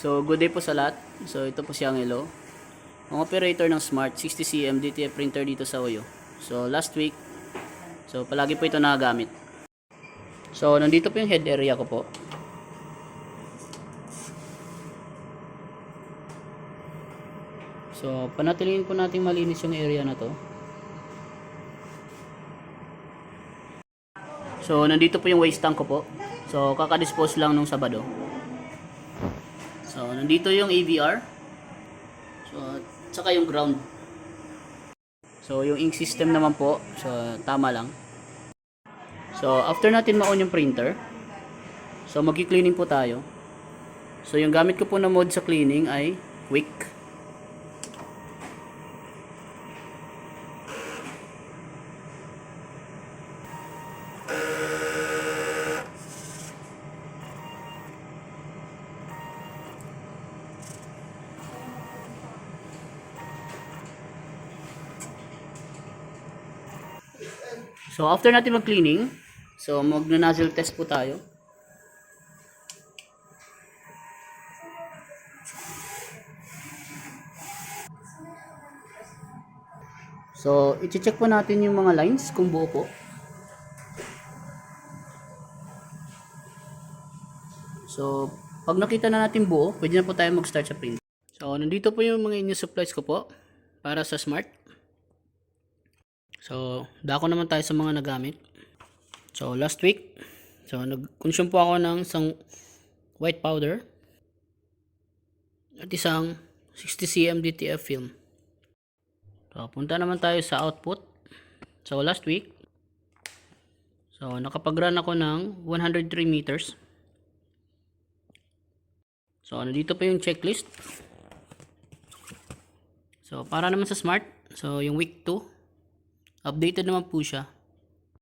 So, good day po sa lahat. So, ito po si Angelo, ang operator ng Smart 60cm DTF printer dito sa Oyo. So, last week, so palagi po ito nagagamit. So, nandito po yung head area ko po. So, panatilihin po natin malinis yung area na to. So, nandito po yung waste tank ko po. So, kakadispose lang nung Sabado. So, nandito yung AVR. So, tsaka yung ground. So, yung ink system naman po. So, tama lang. So, after natin ma-on yung printer, so, mag-cleaning po tayo. So, yung gamit ko po na mode sa cleaning ay quick. So, after natin mag-cleaning, so, mag-nozzle test po tayo. So, i-check po natin yung mga lines kung buo po. So, pag nakita na natin buo, pwede na po tayo mag-start sa print. So, nandito po yung mga in-use supplies ko po para sa Smart. So, dako naman tayo sa mga nagamit. So, last week, so nag-consume po ako ng isang white powder at isang 60cm DTF film. So, punta naman tayo sa output. So, last week, so nakapag-run ako ng 103 meters. So, nandito pa yung checklist. So, para naman sa Smart, so yung week 2, updated naman po siya.